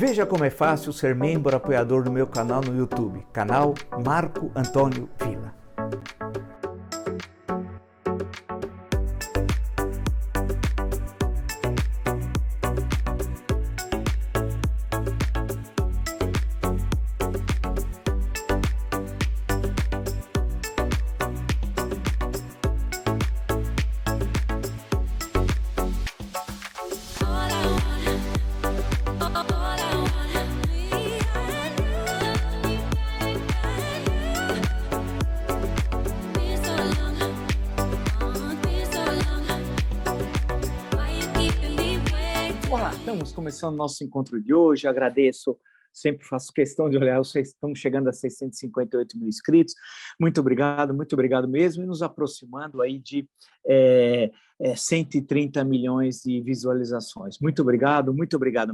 Veja como é fácil ser membro apoiador do meu canal no YouTube, canal Marco Antônio Villa. Olá, estamos começando o nosso encontro de hoje. Agradeço, sempre faço questão de olhar, estamos chegando a 658 mil inscritos. Muito obrigado mesmo. E nos aproximando aí de 130 milhões de visualizações. Muito obrigado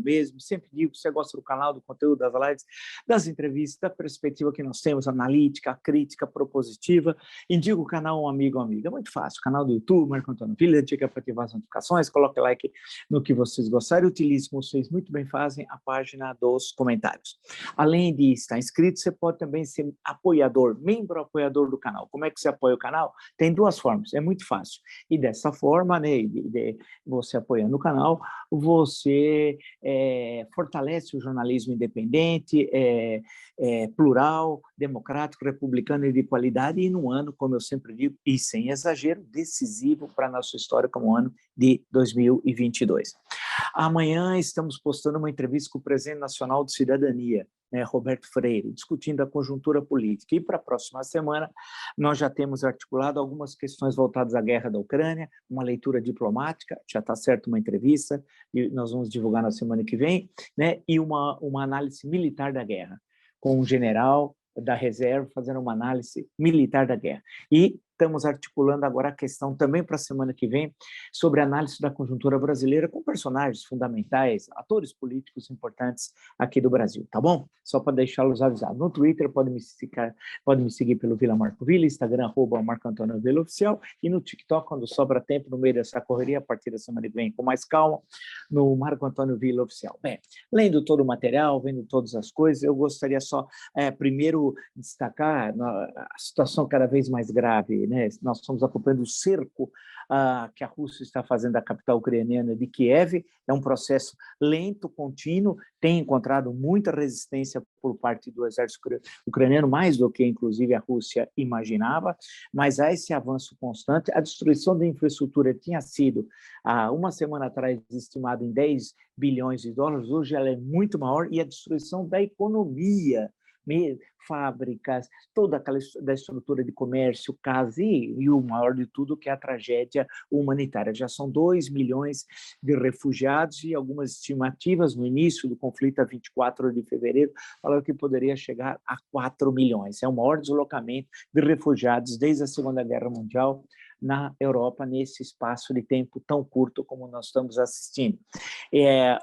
mesmo. Sempre digo que você gosta do canal, do conteúdo, das lives, das entrevistas, da perspectiva que nós temos, analítica, crítica, propositiva. Indica o canal a um amigo ou amiga. É muito fácil. Canal do YouTube, Marco Antônio Villa, dica para ativar as notificações, coloque like no que vocês gostarem, utilize, como vocês muito bem fazem, a página dos comentários. Além de estar inscrito, você pode também ser apoiador, membro apoiador do canal. Como é que você apoia o canal? Tem duas formas, é muito fácil. E dessa forma, né, você apoiando o canal, você fortalece o jornalismo independente, plural, democrático, republicano e de qualidade, e num ano, como eu sempre digo, e sem exagero, decisivo para a nossa história como o ano de 2022. Amanhã estamos postando uma entrevista com o presidente nacional de Cidadania, Roberto Freire, discutindo a conjuntura política. E para a próxima semana, nós já temos articulado algumas questões voltadas à guerra da Ucrânia, uma leitura diplomática, já está certo uma entrevista, e nós vamos divulgar na semana que vem, né? E uma análise militar da guerra, com um general da reserva fazendo uma análise militar da guerra. E estamos articulando agora a questão também para a semana que vem sobre a análise da conjuntura brasileira com personagens fundamentais, atores políticos importantes aqui do Brasil, tá bom? Só para deixá-los avisados. No Twitter pode me seguir pelo Villa Marco Villa, Instagram @Marco Antônio Villa Oficial, e no TikTok, quando sobra tempo no meio dessa correria, a partir da semana que vem com mais calma, no Marco Antônio Villa Oficial. Bem, lendo todo o material, vendo todas as coisas, eu gostaria só primeiro destacar a situação cada vez mais grave, né? Nós estamos acompanhando o cerco que a Rússia está fazendo da capital ucraniana de Kiev. É um processo lento, contínuo, tem encontrado muita resistência por parte do exército ucraniano, mais do que, inclusive, a Rússia imaginava, mas há esse avanço constante. A destruição da infraestrutura tinha sido, há uma semana atrás, estimada em 10 bilhões de dólares, hoje ela é muito maior, e a destruição da economia, fábricas, toda aquela da estrutura de comércio, casa e o maior de tudo, que é a tragédia humanitária. Já são 2 milhões de refugiados e algumas estimativas no início do conflito, a 24 de fevereiro, falaram que poderia chegar a 4 milhões. É o maior deslocamento de refugiados desde a Segunda Guerra Mundial na Europa, nesse espaço de tempo tão curto como nós estamos assistindo.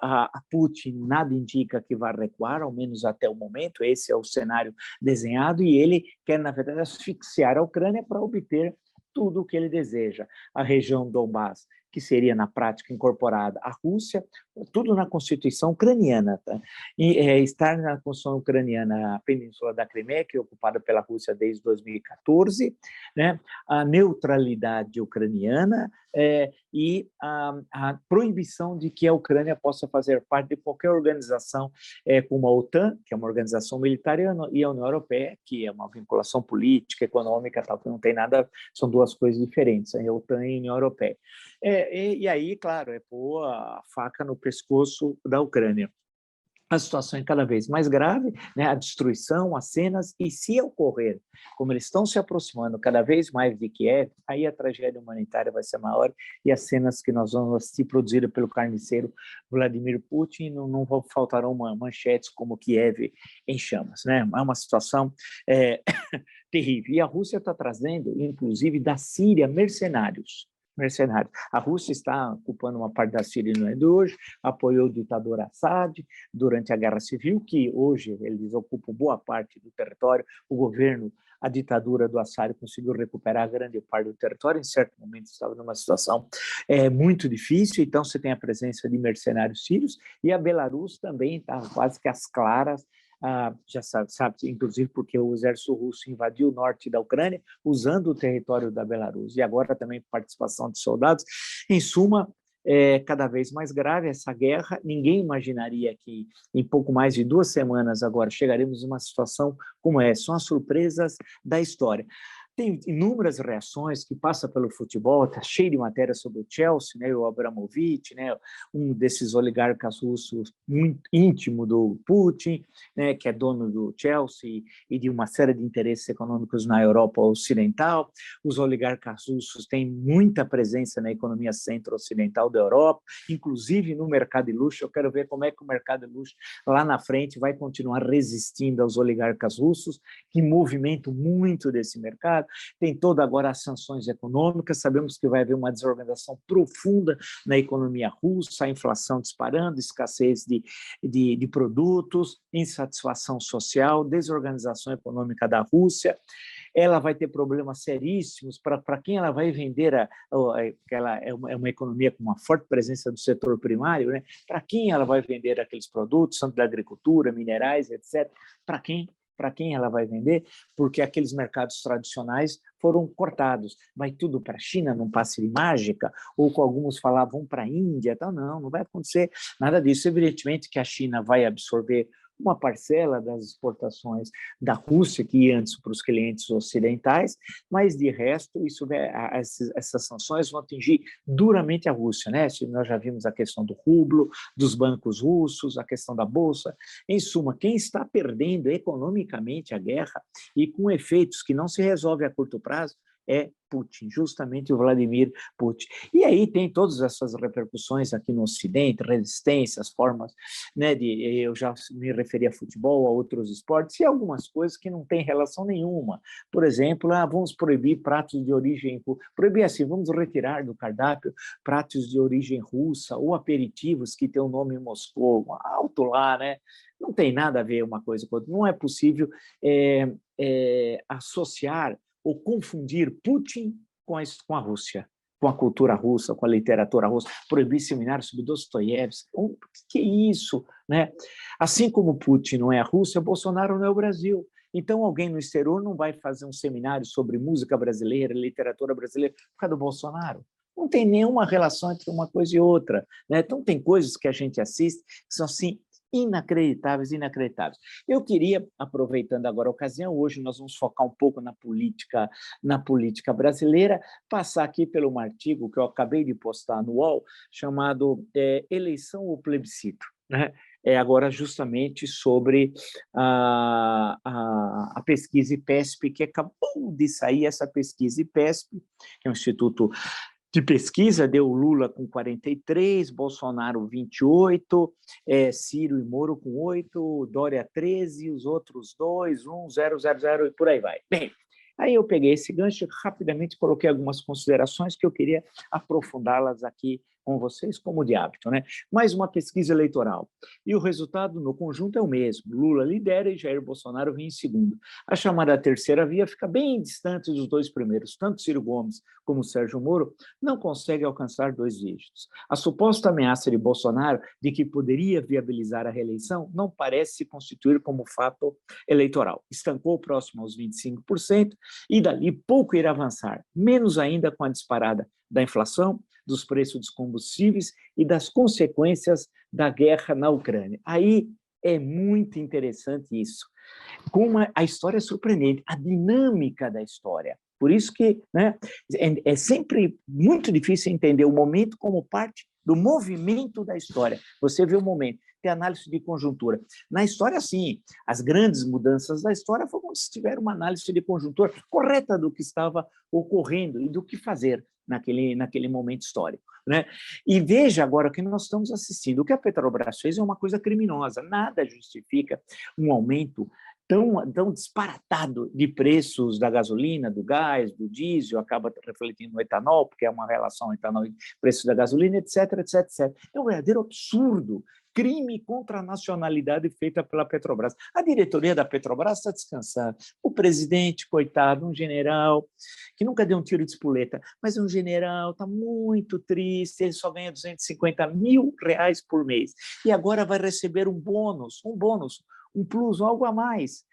A Putin nada indica que vai recuar, ao menos até o momento, esse é o cenário desenhado, e ele quer, na verdade, asfixiar a Ucrânia para obter tudo o que ele deseja. A região Donbás, que seria, na prática, incorporada à Rússia, tudo na Constituição ucraniana. Tá? E estar na Constituição ucraniana a Península da Crimeia, que é ocupada pela Rússia desde 2014, né? A neutralidade ucraniana e a proibição de que a Ucrânia possa fazer parte de qualquer organização como a OTAN, que é uma organização militar, e a União Europeia, que é uma vinculação política, econômica, tal, que não tem nada, são duas coisas diferentes, a OTAN e a União Europeia. E aí, claro, pôr a faca no pescoço da Ucrânia. A situação é cada vez mais grave, né? A destruição, as cenas, e se ocorrer, como eles estão se aproximando cada vez mais de Kiev, aí a tragédia humanitária vai ser maior, e as cenas que nós vamos assistir produzidas pelo carniceiro Vladimir Putin não faltarão manchetes como Kiev em chamas, né? É uma situação terrível. E a Rússia está trazendo, inclusive, da Síria, mercenários. A Rússia está ocupando uma parte da Síria, não é de hoje, apoiou o ditador Assad durante a Guerra Civil, que hoje eles ocupam boa parte do território, o governo a ditadura do Assad conseguiu recuperar grande parte do território, em certo momento estava numa situação muito difícil, então você tem a presença de mercenários sírios, e a Belarus também está quase que às claras, já sabe, inclusive porque o exército russo invadiu o norte da Ucrânia, usando o território da Belarus, e agora também participação de soldados. Em suma, cada vez mais grave essa guerra. Ninguém imaginaria que em pouco mais de 2 semanas agora chegaremos a uma situação como essa. São as surpresas da história. Tem inúmeras reações que passa pelo futebol, está cheio de matéria sobre o Chelsea, né, o Abramovich, né, um desses oligarcas russos muito íntimo do Putin, né, que é dono do Chelsea e de uma série de interesses econômicos na Europa Ocidental. Os oligarcas russos têm muita presença na economia centro-ocidental da Europa, inclusive no mercado de luxo. Eu quero ver como é que o mercado de luxo lá na frente vai continuar resistindo aos oligarcas russos, que movimentam muito desse mercado. Tem toda agora as sanções econômicas, sabemos que vai haver uma desorganização profunda na economia russa, a inflação disparando, escassez de produtos, insatisfação social, desorganização econômica da Rússia. Ela vai ter problemas seríssimos para quem ela vai vender, ela é uma economia com uma forte presença do setor primário, né? Para quem ela vai vender aqueles produtos, tanto da agricultura, minerais, etc. Para quem? Para quem ela vai vender, porque aqueles mercados tradicionais foram cortados. Vai tudo para a China num passe de mágica, ou com alguns falavam para a Índia, tal. Não vai acontecer nada disso. Evidentemente que a China vai absorver uma parcela das exportações da Rússia, que ia antes para os clientes ocidentais, mas, de resto, essas sanções vão atingir duramente a Rússia, né? Nós já vimos a questão do rublo, dos bancos russos, a questão da Bolsa. Em suma, quem está perdendo economicamente a guerra e com efeitos que não se resolvem a curto prazo é Putin, justamente o Vladimir Putin. E aí tem todas essas repercussões aqui no Ocidente, resistências, formas, né, eu já me referi a futebol, a outros esportes, e algumas coisas que não têm relação nenhuma. Por exemplo, vamos proibir pratos de origem, proibir assim, vamos retirar do cardápio pratos de origem russa ou aperitivos que têm o nome Moscou, alto lá, né? Não tem nada a ver uma coisa com outra. Não é possível associar ou confundir Putin com a Rússia, com a cultura russa, com a literatura russa, proibir seminários sobre Dostoiévski. O que é isso? Né? Assim como Putin não é a Rússia, Bolsonaro não é o Brasil. Então, alguém no exterior não vai fazer um seminário sobre música brasileira, literatura brasileira, por causa do Bolsonaro. Não tem nenhuma relação entre uma coisa e outra. Né? Então, tem coisas que a gente assiste que são assim, inacreditáveis. Eu queria, aproveitando agora a ocasião, hoje nós vamos focar um pouco na política brasileira, passar aqui pelo um artigo que eu acabei de postar no UOL, chamado Eleição ou Plebiscito, né? Agora justamente sobre a pesquisa IPESP, que acabou de sair, essa pesquisa IPESP, que é um instituto de pesquisa, deu Lula com 43, Bolsonaro 28, Ciro e Moro com 8, Dória 13, os outros 2, 1, 0, 0, 0 e por aí vai. Bem, aí eu peguei esse gancho e rapidamente coloquei algumas considerações que eu queria aprofundá-las aqui com vocês, como de hábito, né? Mais uma pesquisa eleitoral. E o resultado, no conjunto, é o mesmo. Lula lidera e Jair Bolsonaro vem em segundo. A chamada terceira via fica bem distante dos 2 primeiros. Tanto Ciro Gomes como Sérgio Moro não conseguem alcançar 2 dígitos. A suposta ameaça de Bolsonaro de que poderia viabilizar a reeleição não parece se constituir como fato eleitoral. Estancou próximo aos 25% e dali pouco irá avançar, menos ainda com a disparada da inflação, dos preços dos combustíveis e das consequências da guerra na Ucrânia. Aí é muito interessante isso. Como a história é surpreendente, a dinâmica da história. Por isso que, né, é sempre muito difícil entender o momento como parte do movimento da história. Você vê o momento, tem análise de conjuntura. Na história, sim, as grandes mudanças da história foram quando se tiver uma análise de conjuntura correta do que estava ocorrendo e do que fazer naquele momento histórico. Né? E veja agora o que nós estamos assistindo. O que a Petrobras fez é uma coisa criminosa. Nada justifica um aumento tão disparatado de preços da gasolina, do gás, do diesel, acaba refletindo no etanol, porque é uma relação etanol e preço da gasolina, etc. É um verdadeiro absurdo crime contra a nacionalidade feita pela Petrobras. A diretoria da Petrobras está descansando. O presidente, coitado, um general, que nunca deu um tiro de espoleta, mas um general está muito triste, ele só ganha R$250 mil por mês. E agora vai receber um bônus, um plus, algo a mais,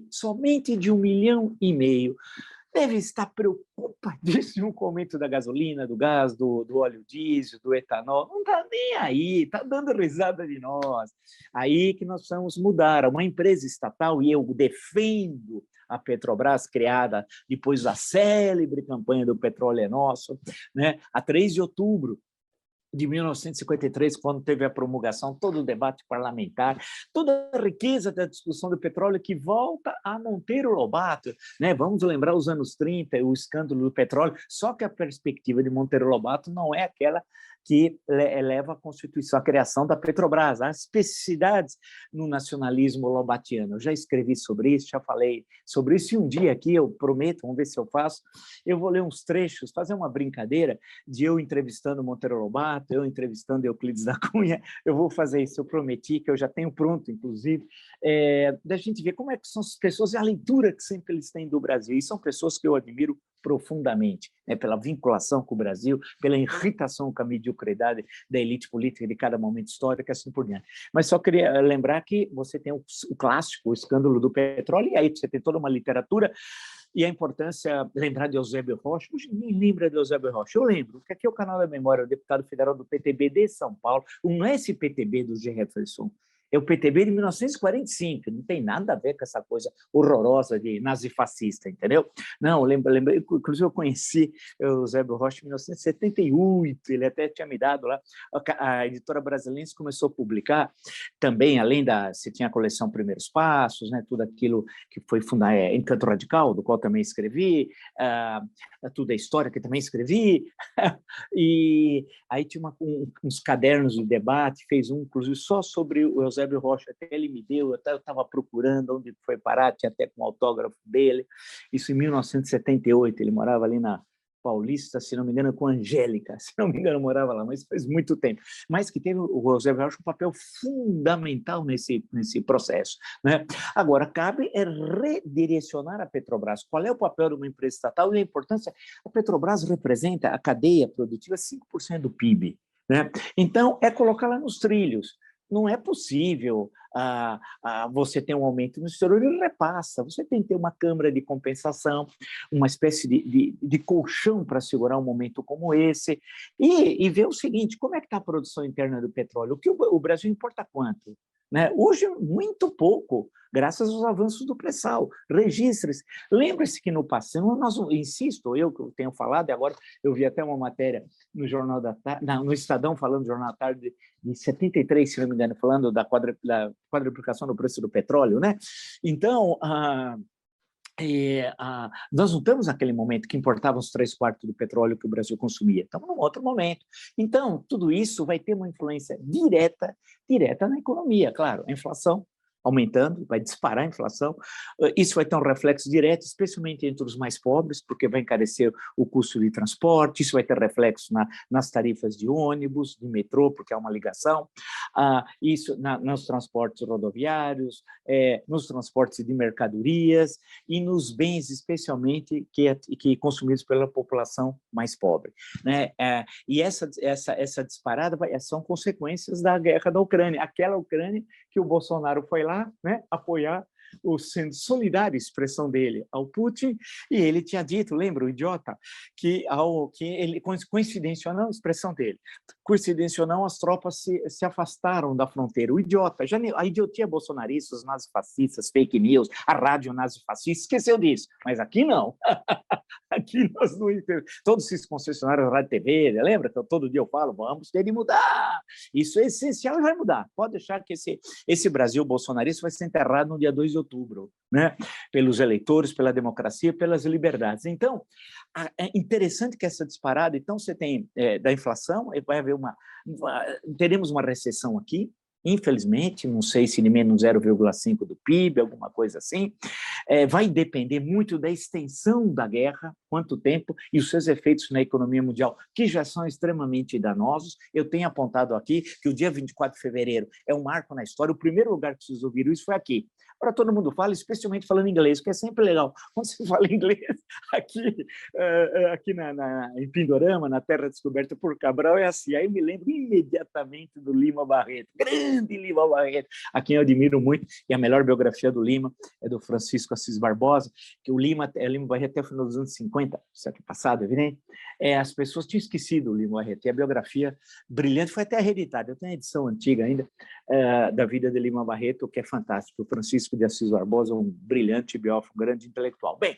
somente de 1,5 milhão. Deve estar preocupadíssimo com o aumento da gasolina, do gás, do óleo diesel, do etanol. Não está nem aí, está dando risada de nós. Aí que nós precisamos mudar. Uma empresa estatal, e eu defendo a Petrobras, criada depois da célebre campanha do Petróleo é Nosso, né? A 3 de outubro de 1953, quando teve a promulgação, todo o debate parlamentar, toda a riqueza da discussão do petróleo que volta a Monteiro Lobato, né? Vamos lembrar os anos 30, o escândalo do petróleo, só que a perspectiva de Monteiro Lobato não é aquela que eleva a Constituição, a criação da Petrobras, as especificidades no nacionalismo lobatiano. Eu já escrevi sobre isso, já falei sobre isso, e um dia aqui, eu prometo, vamos ver se eu faço, eu vou ler uns trechos, fazer uma brincadeira de eu entrevistando Monteiro Lobato, eu entrevistando Euclides da Cunha, eu vou fazer isso, eu prometi, que eu já tenho pronto, inclusive, da gente ver como é que são as pessoas e a leitura que sempre eles têm do Brasil, e são pessoas que eu admiro profundamente, né, pela vinculação com o Brasil, pela irritação com a mediocridade da elite política de cada momento histórico, assim por diante. Mas só queria lembrar que você tem o clássico, o escândalo do petróleo, e aí você tem toda uma literatura, e a importância, lembrar de Eusébio Rocha. Hoje ninguém lembra de Eusébio Rocha. Eu lembro, que aqui é o canal da memória, o deputado federal do PTB de São Paulo, não é esse PTB do Jefferson, é o PTB de 1945, não tem nada a ver com essa coisa horrorosa de nazifascista, entendeu? Não, lembrei, inclusive eu conheci o Eusébio Rocha em 1978, ele até tinha me dado lá, a editora Brasilense começou a publicar também, além se tinha a coleção Primeiros Passos, né, tudo aquilo que foi fundar, Encanto Radical, do qual também escrevi, tudo a história que também escrevi, e aí tinha uns cadernos de debate, fez um, inclusive, só sobre o Eusébio Rocha, até ele me deu, eu estava procurando onde foi parar, tinha até com o autógrafo dele, isso em 1978, ele morava ali na Paulista, se não me engano, com a Angélica, se não me engano, morava lá, mas faz muito tempo. Mas que teve o Eusébio Rocha um papel fundamental nesse processo, né? Agora, cabe redirecionar a Petrobras. Qual é o papel de uma empresa estatal e a importância? A Petrobras representa a cadeia produtiva 5% do PIB, né? Então, é colocá-la nos trilhos. Não é possível você ter um aumento no exterior e repassa. Você tem que ter uma câmara de compensação, uma espécie de colchão para segurar um momento como esse, e ver o seguinte, como é que está a produção interna do petróleo? O Brasil importa quanto? Né? Hoje, muito pouco, graças aos avanços do pré-sal. Registre-se. Lembre-se que no passado, insisto, eu que tenho falado, e agora eu vi até uma matéria no Jornal da Tarde, no Estadão, falando do Jornal da Tarde de 73, se não me engano, falando da quadruplicação do preço do petróleo, né? Então, nós não estamos naquele momento que importavam os 3/4 do petróleo que o Brasil consumia, estamos num outro momento. Então, tudo isso vai ter uma influência direta na economia, claro, a inflação aumentando, vai disparar a inflação, isso vai ter um reflexo direto, especialmente entre os mais pobres, porque vai encarecer o custo de transporte, isso vai ter reflexo nas tarifas de ônibus, de metrô, porque há uma ligação, isso nos transportes rodoviários, nos transportes de mercadorias e nos bens, especialmente, que consumidos pela população mais pobre, né? E essa disparada são consequências da guerra da Ucrânia, aquela Ucrânia que o Bolsonaro foi lá, né, apoiar, sendo solidário, expressão dele, ao Putin, e ele tinha dito, lembra, o idiota, que ele, coincidência ou não, expressão dele, coincidência ou não, as tropas se afastaram da fronteira. O idiota, a idiotia bolsonarista, os nazifascistas, fake news, a rádio nazifascista, esqueceu disso, mas aqui não. Aqui nós não entendemos. Todos esses concessionários da Rádio TV, lembra que todo dia eu falo, vamos ter de mudar. Isso é essencial e vai mudar. Pode deixar que esse Brasil bolsonarista vai ser enterrado no dia 2 de outubro, né? Pelos eleitores, pela democracia, pelas liberdades. Então, é interessante que essa disparada, então você tem da inflação, vai haver teremos uma recessão aqui, infelizmente, não sei se de menos 0,5 do PIB, alguma coisa assim, vai depender muito da extensão da guerra, quanto tempo, e os seus efeitos na economia mundial, que já são extremamente danosos. Eu tenho apontado aqui que o dia 24 de fevereiro é um marco na história, o primeiro lugar que vocês ouviram isso foi aqui. Agora todo mundo fala, especialmente falando inglês, que é sempre legal. Quando você fala inglês aqui em Pindorama, na terra descoberta por Cabral, é assim. Aí eu me lembro imediatamente do Lima Barreto, grande Lima Barreto, a quem eu admiro muito, e a melhor biografia do Lima é do Francisco Assis Barbosa, que o Lima Barreto até o final dos anos 50, século passado, evidente, as pessoas tinham esquecido o Lima Barreto, e a biografia brilhante foi até hereditária. Eu tenho a edição antiga ainda da vida de Lima Barreto, que é fantástico. O Francisco de Assis Barbosa, um brilhante biógrafo, um grande intelectual. Bem,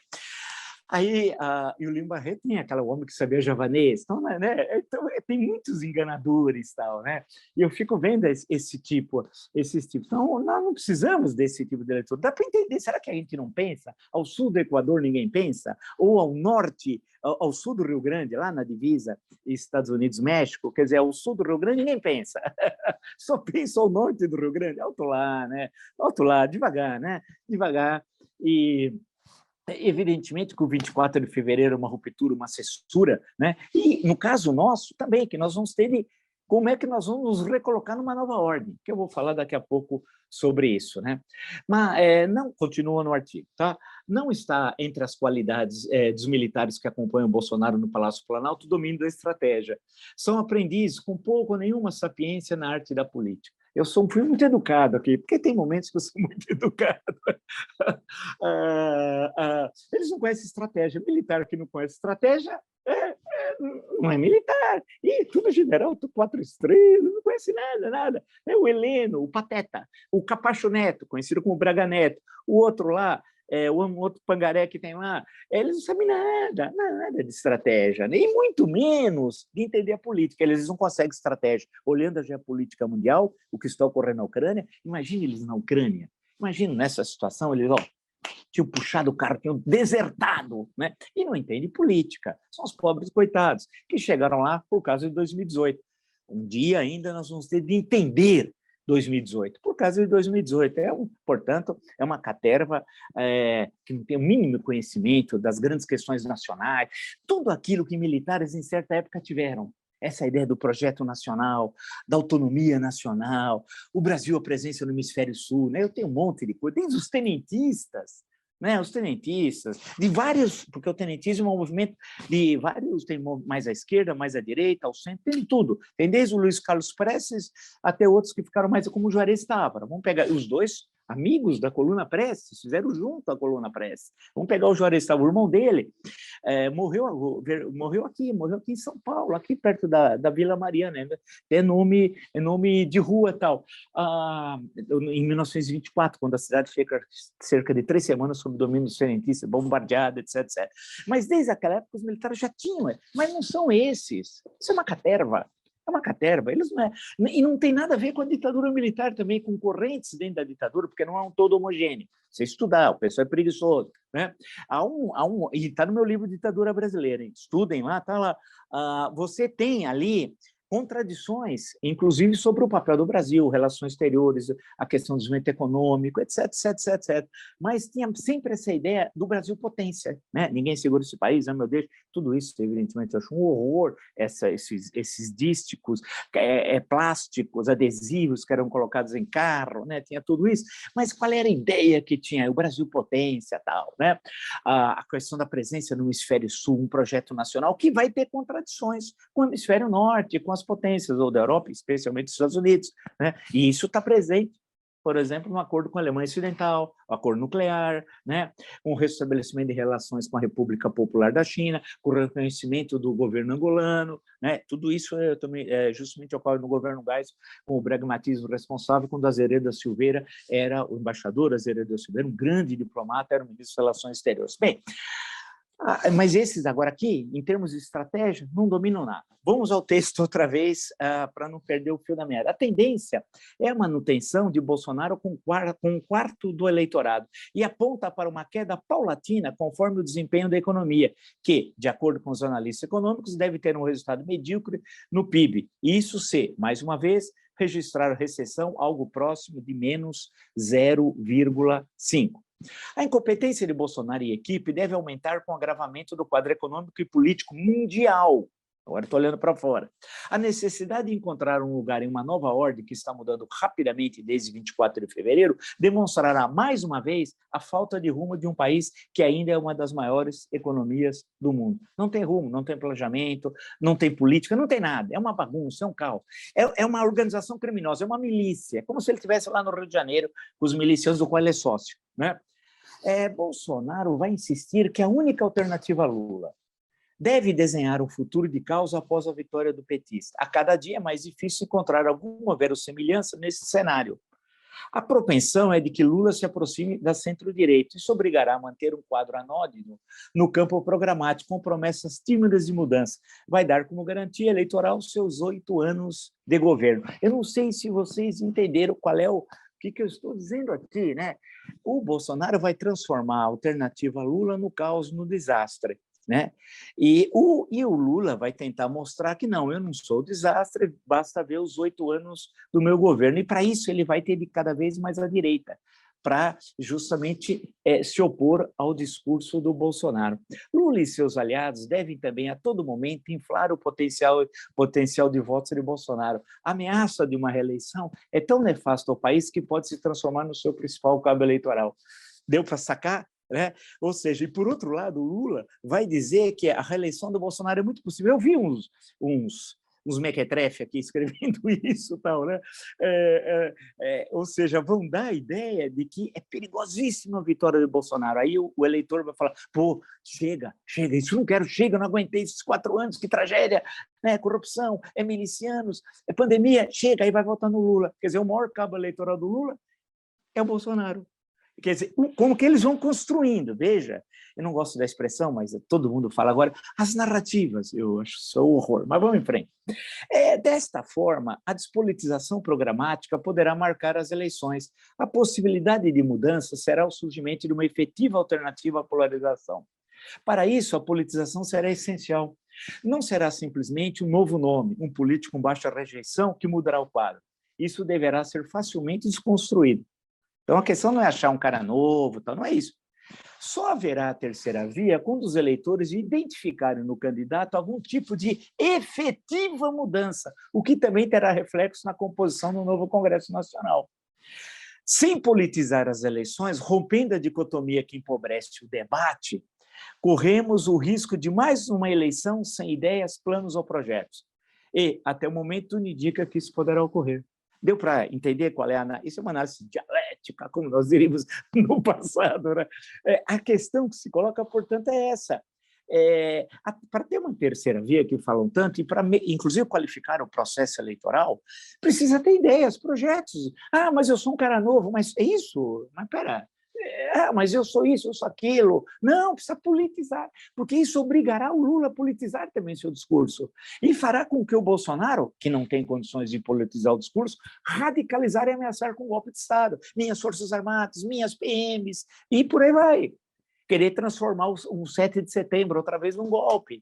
aí, e o Lima Barreto tem aquele homem que sabia javanês, então, então tem muitos enganadores, tal, né? E eu fico vendo esses tipos. Então, nós não precisamos desse tipo de leitura. Dá para entender, será que a gente não pensa? Ao sul do Equador ninguém pensa? Ou ao norte, ao sul do Rio Grande, lá na divisa Estados Unidos-México, quer dizer, ao sul do Rio Grande ninguém pensa. Só pensa ao norte do Rio Grande, alto lá, né? Alto lá, devagar, né? Devagar. E evidentemente que o 24 de fevereiro é uma ruptura, uma censura, né? E no caso nosso também, que nós vamos ter como é que nós vamos nos recolocar numa nova ordem, que eu vou falar daqui a pouco sobre isso, né? Mas não continua no artigo, tá? Não está entre as qualidades dos militares que acompanham o Bolsonaro no Palácio Planalto o domínio da estratégia. São aprendizes com pouco ou nenhuma sapiência na arte da política. Eu fui muito educado aqui, porque tem momentos que eu sou muito educado. Eles não conhecem estratégia. Militar que não conhece estratégia não é militar. E tudo general, 4 estrelas, não conhece nada. É o Heleno, o Pateta, o Capacho Neto, conhecido como Braga Neto, o outro lá, o outro pangaré que tem lá, eles não sabem nada de estratégia, nem muito menos de entender a política. Eles não conseguem estratégia. Olhando a geopolítica mundial, o que está ocorrendo na Ucrânia, imagine eles na Ucrânia. Imagina nessa situação, eles tinham puxado o carro, tinham desertado, né? E não entendem política. São os pobres coitados que chegaram lá por causa de 2018. Um dia ainda nós vamos ter de entender 2018, por causa de 2018. Portanto, é uma caterva que não tem o mínimo conhecimento das grandes questões nacionais, tudo aquilo que militares em certa época tiveram. Essa ideia do projeto nacional, da autonomia nacional, o Brasil, a presença no hemisfério sul, né? Eu tenho um monte de coisa, desde os tenentistas, né? Os tenentistas, de vários, porque o tenentismo é um movimento de vários, tem mais à esquerda, mais à direita, ao centro, tem tudo. Tem desde o Luiz Carlos Prestes até outros que ficaram mais como o Juarez Távora. Vamos pegar os dois amigos da Coluna Prestes, fizeram junto a Coluna Prestes. Vamos pegar o Juarez Távora, o irmão dele, morreu aqui em São Paulo, aqui perto da Vila Mariana, né? É nome de rua e tal. Em 1924, quando a cidade fica cerca de 3 semanas sob domínio dos tenentistas, bombardeada, etc. Mas desde aquela época os militares já tinham, mas não são esses. Isso é uma caterva. É uma caterva, eles não e não tem nada a ver com a ditadura militar também, com correntes dentro da ditadura, porque não é um todo homogêneo. Você estudar, o pessoal é preguiçoso, né? E está no meu livro Ditadura Brasileira, hein? Estudem lá, está lá. Você tem ali contradições, inclusive sobre o papel do Brasil, relações exteriores, a questão do desenvolvimento econômico, etc. Mas tinha sempre essa ideia do Brasil potência, né? Ninguém segura esse país, meu Deus, tudo isso, evidentemente, eu acho um horror, esses dísticos, plásticos, adesivos que eram colocados em carro, né? Tinha tudo isso, mas qual era a ideia que tinha? O Brasil potência, tal, né? A questão da presença no hemisfério sul, um projeto nacional que vai ter contradições com o hemisfério norte, com as potências, ou da Europa, especialmente dos Estados Unidos, né? E isso está presente, por exemplo, no acordo com a Alemanha Ocidental, o acordo nuclear, né? Com o restabelecimento de relações com a República Popular da China, com o reconhecimento do governo angolano, né? Tudo isso também justamente ocorre no governo Geisel, com o pragmatismo responsável, quando Azeredo da Silveira era o embaixador, Azeredo da Silveira, um grande diplomata, era o ministro das Relações Exteriores. Bem, mas esses agora aqui, em termos de estratégia, não dominam nada. Vamos ao texto outra vez, para não perder o fio da meada. A tendência é a manutenção de Bolsonaro com um quarto do eleitorado e aponta para uma queda paulatina conforme o desempenho da economia, que, de acordo com os analistas econômicos, deve ter um resultado medíocre no PIB. E isso se, mais uma vez, registrar recessão algo próximo de menos 0,5. A incompetência de Bolsonaro e equipe deve aumentar com o agravamento do quadro econômico e político mundial. Agora estou olhando para fora. A necessidade de encontrar um lugar em uma nova ordem que está mudando rapidamente desde 24 de fevereiro demonstrará, mais uma vez, a falta de rumo de um país que ainda é uma das maiores economias do mundo. Não tem rumo, não tem planejamento, não tem política, não tem nada. É uma bagunça, é um caos. É uma organização criminosa, é uma milícia. É como se ele estivesse lá no Rio de Janeiro com os milicianos do qual ele é sócio, né? Bolsonaro vai insistir que a única alternativa a Lula deve desenhar um futuro de caos após a vitória do petista. A cada dia é mais difícil encontrar alguma verossimilhança nesse cenário. A propensão é de que Lula se aproxime da centro-direita. Isso obrigará a manter um quadro anódino no campo programático, com promessas tímidas de mudança. Vai dar como garantia eleitoral seus 8 anos de governo. Eu não sei se vocês entenderam qual é o que eu estou dizendo aqui, né? O Bolsonaro vai transformar a alternativa Lula no caos, no desastre, né? E o Lula vai tentar mostrar que não, eu não sou desastre, basta ver os 8 anos do meu governo. E, para isso, ele vai ter de cada vez mais à direita, para justamente se opor ao discurso do Bolsonaro. Lula e seus aliados devem também, a todo momento, inflar o potencial de votos de Bolsonaro. A ameaça de uma reeleição é tão nefasta ao país que pode se transformar no seu principal cabo eleitoral. Deu para sacar? Né? Ou seja, e por outro lado, o Lula vai dizer que a reeleição do Bolsonaro é muito possível. Eu vi uns mequetrefe aqui escrevendo isso, tal, né? Ou seja, vão dar a ideia de que é perigosíssima a vitória do Bolsonaro. Aí o eleitor vai falar, pô, chega, isso não quero, chega, eu não aguentei esses 4 anos, que tragédia, né? Corrupção, milicianos, pandemia, chega, aí vai votar no Lula. Quer dizer, o maior cabo eleitoral do Lula é o Bolsonaro. Quer dizer, como que eles vão construindo, veja, eu não gosto da expressão, mas todo mundo fala agora, as narrativas, eu acho isso um horror, mas vamos em frente. Desta forma, a despolitização programática poderá marcar as eleições. A possibilidade de mudança será o surgimento de uma efetiva alternativa à polarização. Para isso, a politização será essencial. Não será simplesmente um novo nome, um político com baixa rejeição que mudará o quadro. Isso deverá ser facilmente desconstruído. Então, a questão não é achar um cara novo, não é isso. Só haverá a terceira via quando os eleitores identificarem no candidato algum tipo de efetiva mudança, o que também terá reflexo na composição do novo Congresso Nacional. Sem politizar as eleições, rompendo a dicotomia que empobrece o debate, corremos o risco de mais uma eleição sem ideias, planos ou projetos. E, até o momento, tudo indica que isso poderá ocorrer. Deu para entender qual é isso é uma análise dialética, como nós diríamos no passado, né? A questão que se coloca, portanto, é essa. Para ter uma terceira via, que falam tanto, e para, inclusive, qualificar o processo eleitoral, precisa ter ideias, projetos. Ah, mas eu sou um cara novo, mas é isso? Mas espera, mas eu sou isso, eu sou aquilo. Não, precisa politizar, porque isso obrigará o Lula a politizar também seu discurso e fará com que o Bolsonaro, que não tem condições de politizar o discurso, radicalizar e ameaçar com golpe de Estado, minhas Forças Armadas, minhas PMs, e por aí vai. Querer transformar um 7 de setembro outra vez num golpe.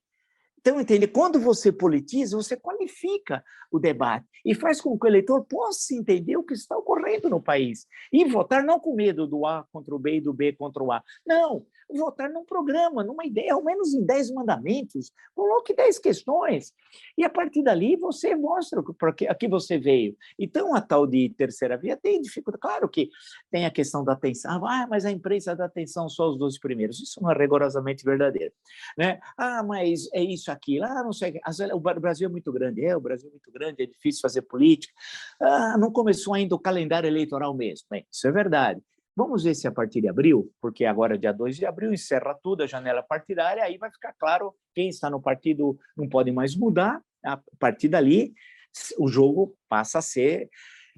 Então, entende? Quando você politiza, você qualifica o debate e faz com que o eleitor possa entender o que está ocorrendo no país e votar não com medo do A contra o B e do B contra o A. Não, votar num programa, numa ideia, ao menos em 10 mandamentos, coloque 10 questões e, a partir dali, você mostra a que você veio. Então, a tal de terceira via tem dificuldade. Claro que tem a questão da atenção. Mas a imprensa dá atenção só aos 12 primeiros. Isso não é rigorosamente verdadeiro, né? Mas é isso, aquilo. Não sei. O Brasil é muito grande. O Brasil é muito grande, é difícil fazer política. Não começou ainda o calendário eleitoral mesmo. Bem, isso é verdade. Vamos ver se a partir de abril, porque agora, dia 2 de abril, encerra tudo a janela partidária, aí vai ficar claro quem está no partido não pode mais mudar. A partir dali, o jogo passa a ser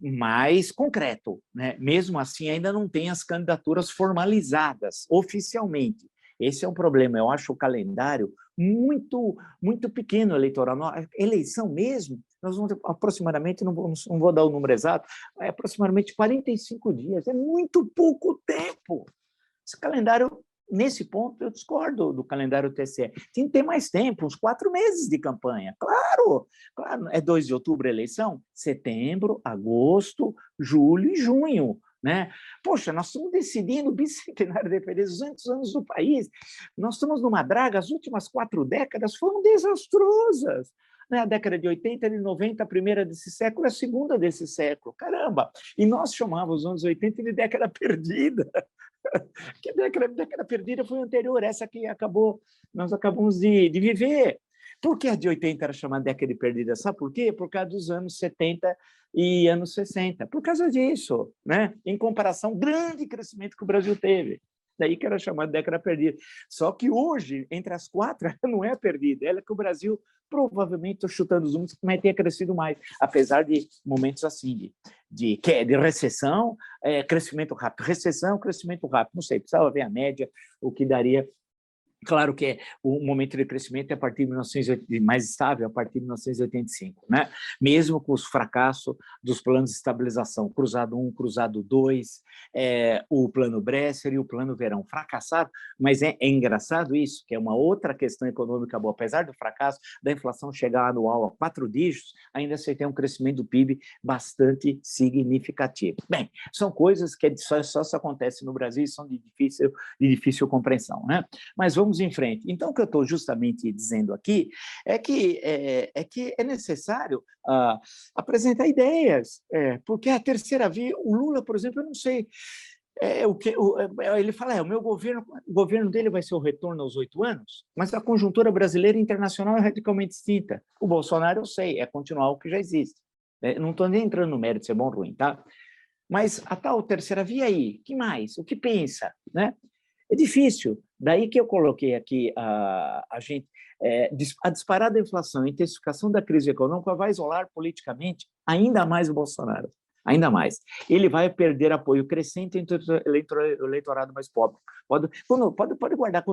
mais concreto, né? Mesmo assim, ainda não tem as candidaturas formalizadas oficialmente. Esse é um problema. Eu acho o calendário muito, muito pequeno eleitoral. Eleição mesmo, nós vamos ter aproximadamente, não vou dar o número exato, é aproximadamente 45 dias. É muito pouco tempo. Esse calendário, nesse ponto, eu discordo do calendário TSE. Tem que ter mais tempo, uns 4 meses de campanha. Claro, é 2 de outubro a eleição, setembro, agosto, julho e junho. né? Poxa, nós estamos decidindo o bicentenário da independência, 200 anos do país, nós estamos numa draga, as últimas 4 décadas foram desastrosas. Né? A década de 80, de 90, a primeira desse século, a segunda desse século, caramba! E nós chamávamos os anos 80 de década perdida. Que década perdida foi anterior, essa que nós acabamos de viver. Por que a de 80 era chamada década perdida? Sabe por quê? Por causa dos anos 70 e anos 60. Por causa disso, né? Em comparação, grande crescimento que o Brasil teve. Daí que era chamada década perdida. Só que hoje, entre as 4, ela não é perdida. Ela é que o Brasil, provavelmente, estou chutando os números, mas tenha crescido mais, apesar de momentos assim, de recessão, crescimento rápido. Recessão, crescimento rápido. Não sei, precisava ver a média, o que daria. Claro que o momento de crescimento é a partir de 1980, mais estável a partir de 1985, né? Mesmo com os fracassos dos planos de estabilização, Cruzado 1, Cruzado 2, o Plano Bresser e o Plano Verão, fracassaram, mas é engraçado isso, que é uma outra questão econômica boa, apesar do fracasso da inflação chegar anual a 4 dígitos, ainda você tem um crescimento do PIB bastante significativo. Bem, são coisas que só acontecem no Brasil e são de difícil compreensão, né? Mas vamos em frente. Então, o que eu estou justamente dizendo aqui é que é necessário apresentar ideias, porque a terceira via, o Lula, por exemplo, eu não sei, ele fala, o governo dele vai ser o retorno aos 8 anos, mas a conjuntura brasileira e internacional é radicalmente distinta. O Bolsonaro, eu sei, é continuar o que já existe. Não estou nem entrando no mérito se é bom ou ruim, tá? Mas a tal terceira via aí, que mais? O que pensa, né? É difícil. Daí que eu coloquei aqui a disparada inflação e a intensificação da crise econômica vai isolar politicamente ainda mais o Bolsonaro. Ainda mais. Ele vai perder apoio crescente entre o eleitorado mais pobre. Pode guardar,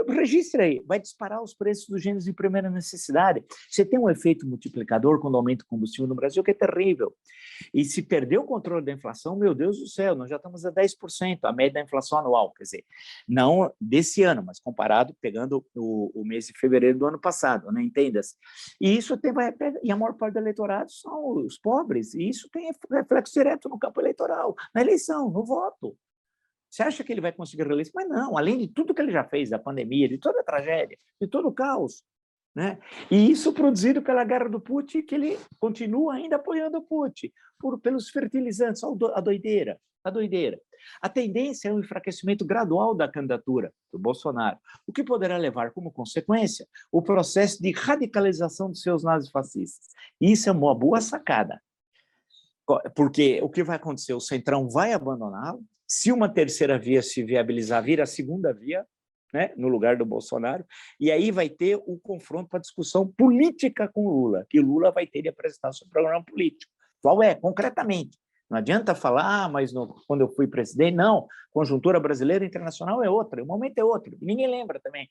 registre aí, vai disparar os preços dos gêneros de primeira necessidade. Você tem um efeito multiplicador quando aumenta o combustível no Brasil, que é terrível. E se perder o controle da inflação, meu Deus do céu, nós já estamos a 10%, a média da inflação anual, quer dizer, não desse ano, mas comparado, pegando o mês de fevereiro do ano passado, né? Entenda-se. E isso e a maior parte do eleitorado são os pobres, e isso tem reflexo direto no campo eleitoral, na eleição, no voto. Você acha que ele vai conseguir reeleição? Mas não, além de tudo que ele já fez, da pandemia, de toda a tragédia, de todo o caos, né? E isso produzido pela guerra do Putin, que ele continua ainda apoiando o Putin, pelos fertilizantes, a doideira, a doideira. A tendência é um enfraquecimento gradual da candidatura do Bolsonaro, o que poderá levar como consequência o processo de radicalização dos seus nazifascistas. E isso é uma boa sacada, porque o que vai acontecer? O Centrão vai abandoná-lo, se uma terceira via se viabilizar, vira a segunda via, né, no lugar do Bolsonaro, e aí vai ter o confronto para a discussão política com o Lula, que o Lula vai ter de apresentar seu programa político. Qual é, concretamente? Não adianta falar, mas quando eu fui presidente, não, conjuntura brasileira e internacional é outra, o momento é outro, ninguém lembra também.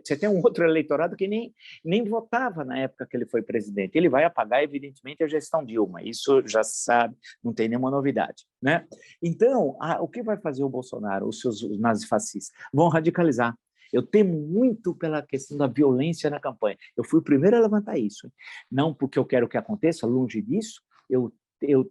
Você tem um outro eleitorado que nem votava na época que ele foi presidente, ele vai apagar, evidentemente, a gestão Dilma, isso já se sabe, não tem nenhuma novidade, né? Então, o que vai fazer o Bolsonaro, os nazifascistas? Vão radicalizar. Eu temo muito pela questão da violência na campanha. Eu fui o primeiro a levantar isso. Não porque eu quero que aconteça, longe disso, eu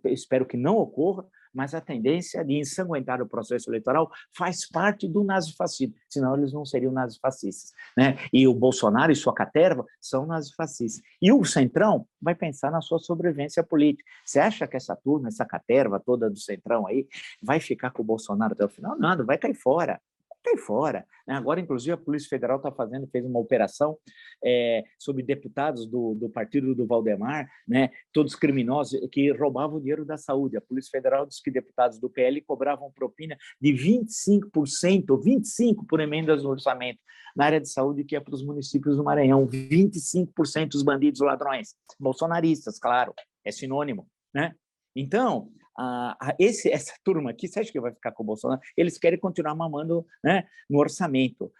espero que não ocorra, mas a tendência de ensanguentar o processo eleitoral faz parte do nazifascismo, senão eles não seriam nazifascistas, né? E o Bolsonaro e sua caterva são nazifascistas. E o Centrão vai pensar na sua sobrevivência política. Você acha que essa turma, essa caterva toda do Centrão aí, vai ficar com o Bolsonaro até o final? Não, vai cair fora. Cai fora. Agora, inclusive, a Polícia Federal fez uma operação sobre deputados do partido do Valdemar, né, todos criminosos que roubavam o dinheiro da saúde. A Polícia Federal disse que deputados do PL cobravam propina de 25%, 25% por emendas no orçamento, na área de saúde que é para os municípios do Maranhão, 25% dos bandidos ladrões, bolsonaristas, claro, é sinônimo, né? Então, essa turma aqui, você acha que vai ficar com o Bolsonaro? Eles querem continuar mamando, né, no orçamento,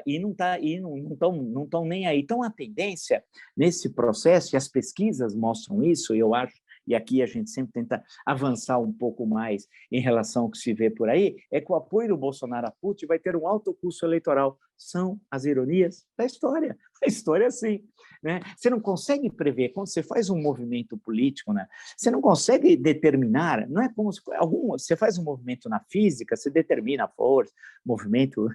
e não estão nem aí. Então, a tendência nesse processo, e as pesquisas mostram isso, eu acho, e aqui a gente sempre tenta avançar um pouco mais em relação ao que se vê por aí, é que o apoio do Bolsonaro a Putin vai ter um alto custo eleitoral. são as ironias da história. A história é assim, né? Você não consegue prever, quando você faz um movimento político, né? Você não consegue determinar, não é como se você faz um movimento na física, você determina a força, movimento,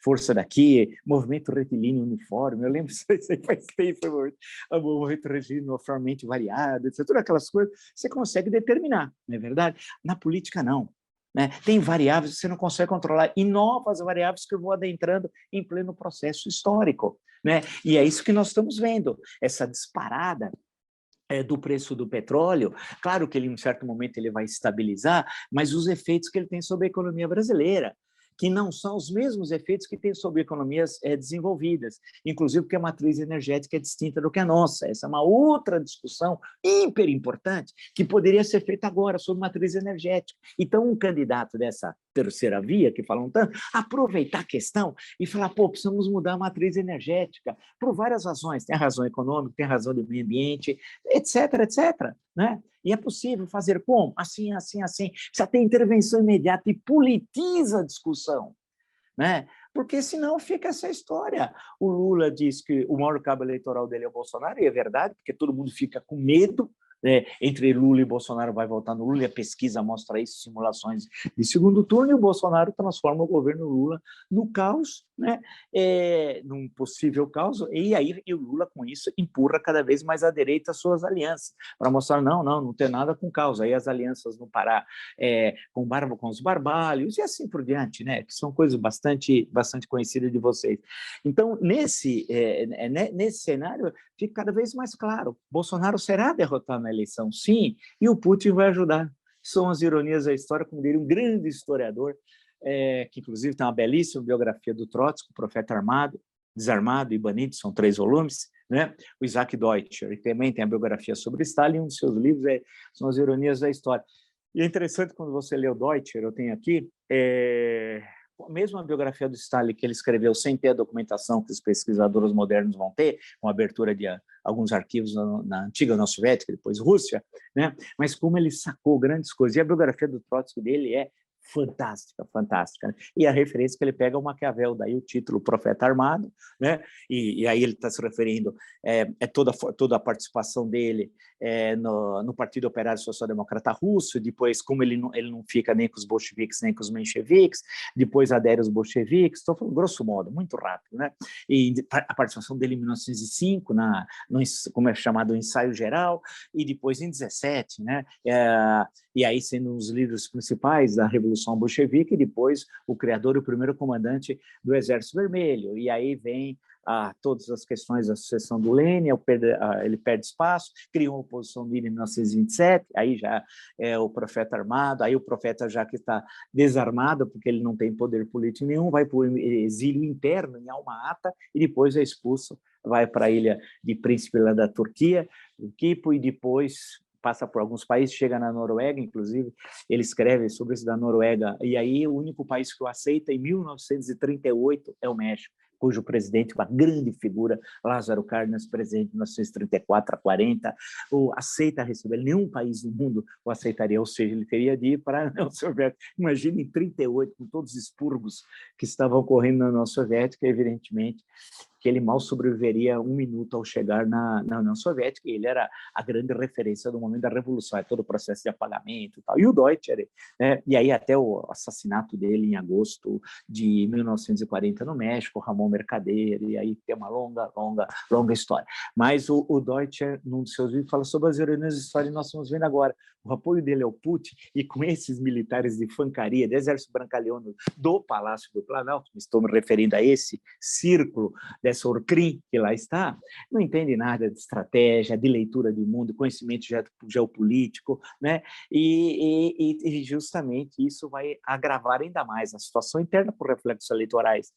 força daqui, movimento retilíneo uniforme, eu lembro isso aí faz tempo, o movimento retilíneo uniformemente variado, etc. Todas aquelas coisas, você consegue determinar, não é verdade? Na política, não. Né? Tem variáveis que você não consegue controlar e novas variáveis que eu vou adentrando em pleno processo histórico. Né? E é isso que nós estamos vendo, essa disparada do preço do petróleo. Claro que ele, em um certo momento ele vai estabilizar, mas os efeitos que ele tem sobre a economia brasileira, que não são os mesmos efeitos que tem sobre economias desenvolvidas, inclusive porque a matriz energética é distinta do que a nossa. Essa é uma outra discussão hiper importante que poderia ser feita agora sobre matriz energética. Então, um candidato dessa terceira via, que falam tanto, aproveitar a questão e falar, pô, precisamos mudar a matriz energética, por várias razões. Tem a razão econômica, tem a razão do meio ambiente, etc, etc. Né? E é possível fazer como? Assim, assim, assim. Precisa ter intervenção imediata e politiza a discussão. Né? Porque senão fica essa história. O Lula diz que o maior cabo eleitoral dele é o Bolsonaro, e é verdade, porque todo mundo fica com medo, né? Entre Lula e Bolsonaro vai votar no Lula, e a pesquisa mostra isso, simulações de segundo turno, e o Bolsonaro transforma o governo Lula no caos, né? Num possível caos, e aí o Lula, com isso, empurra cada vez mais à direita as suas alianças, para mostrar, não tem nada com caos. Aí as alianças no Pará com os barbalhos, e assim por diante, né? Que são coisas bastante conhecidas de vocês. Então, nesse cenário, fica cada vez mais claro, Bolsonaro será derrotado na eleição, sim, e o Putin vai ajudar. São as ironias da história, como diria um grande historiador, que inclusive tem uma belíssima biografia do Trotsky, o Profeta Armado, Desarmado e Banido, são 3 volumes, né? O Isaac Deutscher, e também tem a biografia sobre Stalin, um dos seus livros são as ironias da história. E é interessante quando você lê o Deutscher, eu tenho aqui, mesmo a biografia do Stalin que ele escreveu sem ter a documentação que os pesquisadores modernos vão ter, com a abertura de alguns arquivos na antiga União Soviética, depois Rússia, né? Mas como ele sacou grandes coisas. E a biografia do Trotsky dele é fantástica, fantástica. Né? E a referência que ele pega é o Maquiavel, daí o título Profeta Armado, né? E aí ele está se referindo toda a participação dele no Partido Operário Social Democrata Russo, depois como ele não fica nem com os bolcheviques nem com os mencheviques, depois adere aos bolcheviques, estou falando grosso modo, muito rápido, né? E a participação dele em 1905, como é chamado, ensaio geral, e depois em 17, né? E aí sendo um dos líderes principais da Revolução Bolchevique, e depois o criador e o primeiro comandante do Exército Vermelho. E aí vem todas as questões da sucessão do Lênin, ele perde espaço, cria uma oposição dele em 1927, aí já é o Profeta Armado, aí o Profeta já que está desarmado, porque ele não tem poder político nenhum, vai para o exílio interno em Alma-Ata, e depois é expulso, vai para a ilha de Príncipe lá da Turquia, o Quipo, e depois passa por alguns países, chega na Noruega, inclusive, ele escreve sobre isso da Noruega, e aí o único país que o aceita em 1938 é o México, cujo presidente, uma grande figura, Lázaro Cárdenas, presidente de 1934 a 40, aceita receber. Nenhum país do mundo o aceitaria, ou seja, ele teria de ir para a União Soviética. Imagina em 38, com todos os expurgos que estavam ocorrendo na União Soviética, evidentemente, que ele mal sobreviveria 1 minuto ao chegar na União Soviética, e ele era a grande referência do momento da Revolução, todo o processo de apagamento e tal. E o Deutscher, né? E aí até o assassinato dele em agosto de 1940 no México, Ramon Mercader, e aí tem uma longa história. Mas o Deutscher, num dos seus vídeos, fala sobre as ironias da história, e nós estamos vendo agora o apoio dele ao Putin, e com esses militares de fancaria, do Exército Brancaleano do Palácio do Planalto, estou me referindo a esse círculo dessa Orcrim que lá está, não entende nada de estratégia, de leitura de mundo, conhecimento geopolítico, né? E justamente isso vai agravar ainda mais a situação interna por reflexos eleitorais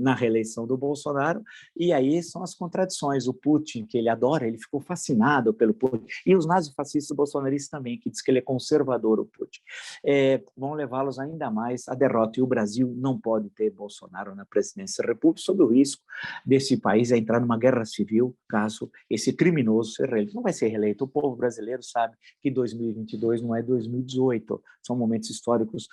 na reeleição do Bolsonaro, e aí são as contradições. O Putin, que ele adora, ele ficou fascinado pelo Putin, e os nazifascistas bolsonaristas também, que diz que ele é conservador, o Putin, vão levá-los ainda mais à derrota, e o Brasil não pode ter Bolsonaro na presidência da República, sob o risco desse país a entrar numa guerra civil, caso esse criminoso seja reeleito. Não vai ser reeleito. O povo brasileiro sabe que 2022 não é 2018. São momentos históricos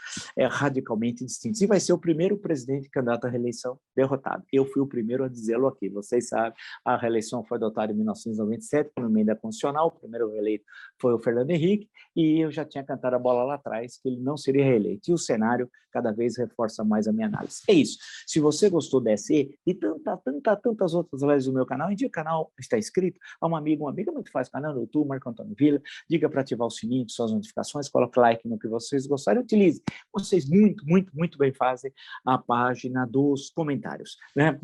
radicalmente distintos. E vai ser o primeiro presidente candidato à reeleição derrotado. Eu fui o primeiro a dizê-lo aqui. Vocês sabem, a reeleição foi adotada em 1997, por emenda constitucional. O primeiro reeleito foi o Fernando Henrique, e eu já tinha cantado a bola lá atrás que ele não seria reeleito. E o cenário cada vez reforça mais a minha análise. É isso. Se você gostou dessa e tantas outras lives do meu canal, indica o canal, está inscrito a um amigo, uma amiga, muito fácil, canal no YouTube, Marco Antônio Villa, diga para ativar o sininho de suas notificações, coloque like no que vocês gostarem, utilize. Vocês muito bem fazem a página dos comentários, né?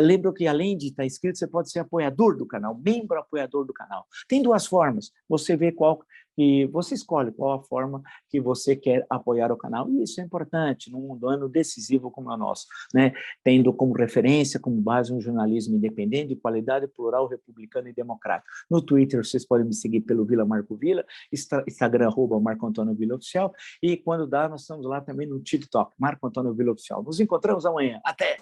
Lembro que além de estar inscrito, você pode ser apoiador do canal, membro apoiador do canal. Tem duas formas, você vê qual e você escolhe qual a forma que você quer apoiar o canal, e isso é importante num ano decisivo como é o nosso, né? Tendo como referência, como base, um jornalismo independente, de qualidade, plural, republicano e democrático. No Twitter, vocês podem me seguir pelo Vila Marco Villa, Instagram, @Marco Antônio Villa Oficial, e quando dá, nós estamos lá também no TikTok, Marco Antônio Villa Oficial. Nos encontramos amanhã. Até!